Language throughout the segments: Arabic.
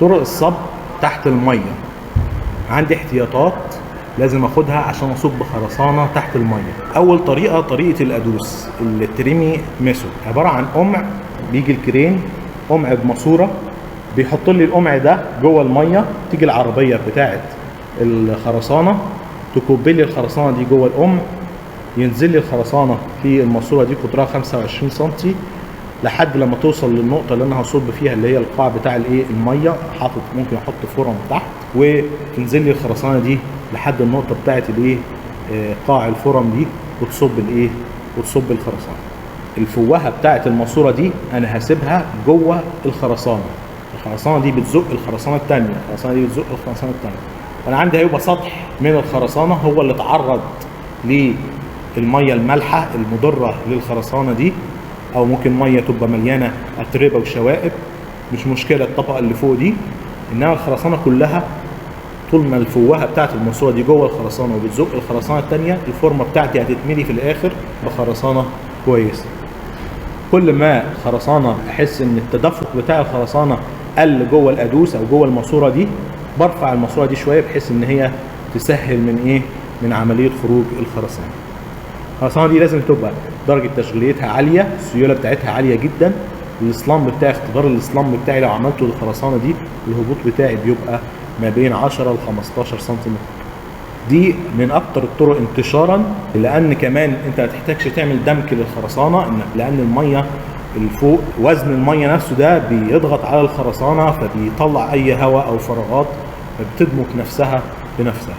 طرق الصب تحت الميه، عندي احتياطات لازم اخدها عشان اصب خرسانه تحت الميه. اول طريقه طريقه الادوس التريمي ميثود، عباره عن قمع بيجي الكرين قمع بماسوره بيحط لي القمع ده جوه الميه، تيجي العربيه بتاعه الخرسانه تكب لي الخرسانه دي جوه القمع، ينزل لي الخرسانه في الماسوره دي قطرها 25 سم لحد لما توصل للنقطه اللي انا هصب فيها اللي هي القاع بتاع الميه، حاطط ممكن احط فرم تحت وتنزل لي الخرسانه دي لحد النقطه بتاعه قاع الفرم دي وتصب الخرسانه. الفوهه بتاعه الماسوره دي انا هسيبها جوه الخرسانه دي بتزق الخرسانه الثانيه، انا عندي هيبقى سطح من الخرسانه هو اللي اتعرض للميه المالحه المضره للخرسانه دي، او ممكن ميه تبقى مليانه اتربه وشوائب، مش مشكله الطبقه اللي فوق دي، انما الخرسانه كلها طول ما الفوهه بتاعت الماسوره دي جوه الخرسانه وبتزق الخرسانه الثانيه، الفورمه بتاعتي هتتملي في الاخر بخرسانه كويسه. كل ما خرسانه احس ان التدفق بتاع الخرسانه قل جوه الادوس او جوه الماسوره دي، برفع الماسوره دي شويه بحيث ان هي تسهل من عمليه خروج الخرسانه. الخرسانه دي لازم تبقى درجه تشغيليتها عاليه، السيوله بتاعتها عاليه جدا، الاسلامب بتاعي اختبار الاسلامب بتاعي لو عملته للخرسانه دي الهبوط بتاعي بيبقى ما بين 10 ل 15 سم. دي من اكتر الطرق انتشارا، لان كمان انت ما تحتاجش تعمل دمك للخرسانه، لان الميه الفوق وزن الميه نفسه ده بيضغط على الخرسانه فبيطلع اي هواء او فراغات فبتدمك نفسها بنفسها.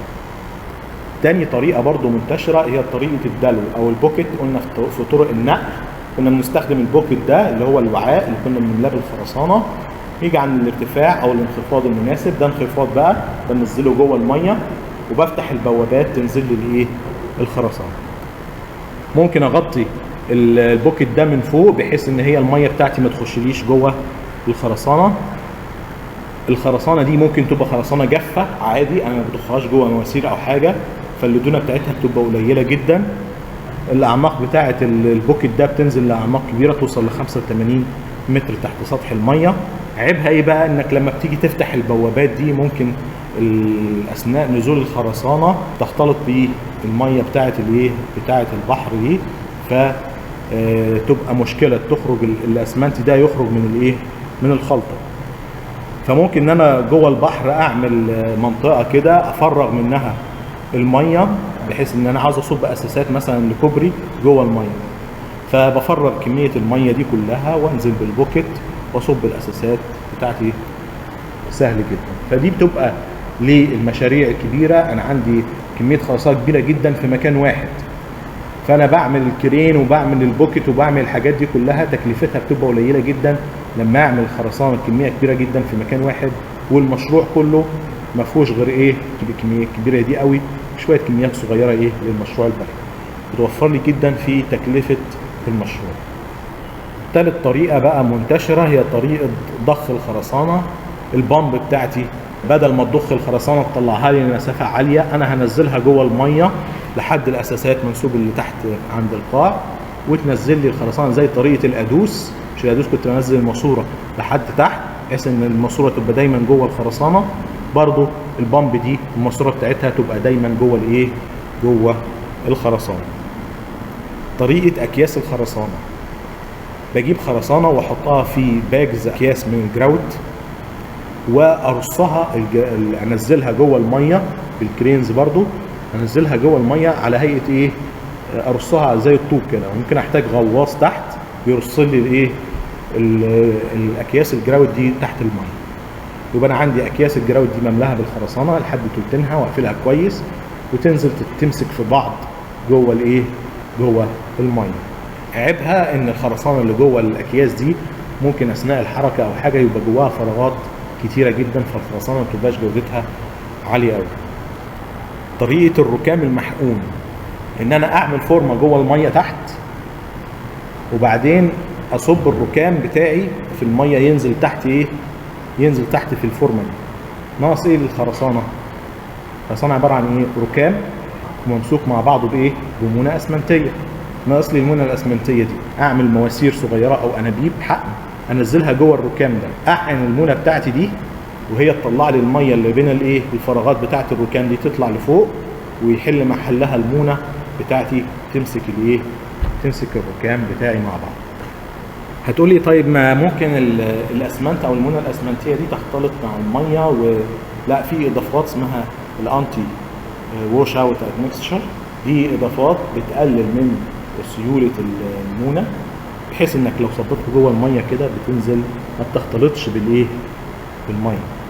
تاني طريقه برضو منتشره هي طريقه الدلو او البوكيت. قلنا في طرق النقل كنا بنستخدم البوكيت ده اللي هو الوعاء اللي كنا بنملاه بالخرسانه، يجي عن الارتفاع او الانخفاض المناسب، ده انخفاض بقى بنزله جوه الميه وبفتح البوابات تنزل لي الخرسانه. ممكن اغطي البوكيت ده من فوق بحيث ان هي الميه بتاعتي ما تخشليش جوه الخرسانه. الخرسانه دي ممكن تبقى خرسانه جافه عادي، انا ما بدخلهاش جوه مواسير او حاجه، فاللدونه بتاعتها بتبقى قليله جدا. الاعماق بتاعه البوكيت ده بتنزل لاعماق كبيره توصل ل 85 متر تحت سطح الميه. عيبها ايه بقى؟ انك لما بتيجي تفتح البوابات دي ممكن اثناء نزول الخرسانه تختلط بالميه بتاعه البحر دي، فتبقى مشكله، تخرج الاسمنت ده يخرج من الخلطه. فممكن ان انا جوه البحر اعمل منطقه كده افرغ منها الميه بحيث ان انا عاوز اصب اساسات مثلا لكوبري جوه الميه، فبفرغ كميه الميه دي كلها وانزل بالبوكيت واصب الاساسات بتاعتي سهل جدا. فدي بتبقى للمشاريع الكبيره، انا عندي كميه خرسانه كبيره جدا في مكان واحد، فانا بعمل الكرين وبعمل البوكيت وبعمل الحاجات دي كلها، تكلفتها بتبقى قليله جدا لما اعمل خرسانه كميه كبيره جدا في مكان واحد، والمشروع كله ما فيهوش غير الكميه الكبيره دي قوي شويه كميات صغيره للمشروع البحري، بتوفر لي جدا في تكلفه المشروع. ثالث طريقه بقى منتشره هي طريقه ضخ الخرسانه. البامب بتاعتي بدل ما تضخ الخرسانه تطلعها لي لمسافه عاليه، انا هنزلها جوه الميه لحد الاساسات منسوب اللي تحت عند القاع، وتنزل لي الخرسانه زي طريقه الادوس. مش الادوس كنت بنزل الماسوره لحد تحت بحيث ان الماسوره تبقى دايما جوه الخرسانه، برضو البامب دي الماسوره بتاعتها تبقى دايما جوه الخرسانه. طريقه اكياس الخرسانه، بجيب خرسانه واحطها في باجز اكياس من الجراوت وارصها، انزلها جوه الميه بالكرينز، برضو انزلها جوه الميه على هيئه ارصها زي الطوب كده. ممكن احتاج غواص تحت يرص لي الاكياس الجراوت دي تحت الميه. يبقى انا عندي اكياس الجراوت دي مملاها بالخرسانه لحد تلتينها واقفلها كويس، وتنزل تمسك في بعض جوه جوه الميه. عيبها ان الخرسانه اللي جوه الاكياس دي ممكن اثناء الحركه او حاجه يبقى جواها فراغات كتيره جدا، فالخرسانه ما تبقاش جودتها عاليه قوي. طريقه الركام المحقون، ان انا اعمل فورمه جوه الميه تحت وبعدين اصب الركام بتاعي في الميه ينزل تحت ينزل تحت في الفورمه دي. ناقص للخرسانه؟ الخرسانه عباره عن ركام ممسوك مع بعضه بمونه اسمنتيه. ناقص لي المونه الاسمنتيه دي، اعمل مواسير صغيره او انابيب حقن انزلها جوه الركام ده، احقن المونه بتاعتي دي وهي تطلع لي الميه اللي بين الايه الفراغات بتاعه الركام دي تطلع لفوق، ويحل محلها المونه بتاعتي تمسك الايه تمسك الركام بتاعي مع بعض. هتقولي طيب ما ممكن الاسمنت او المونه الاسمنتيه دي تختلط مع الميه لا، في اضافات اسمها الانتي ووش اوت ادمكستشر، دي اضافات بتقلل من سيوله المونه، بحيث انك لو صبتها جوه الميه كده بتنزل ما بتختلطش بالايه بالميه.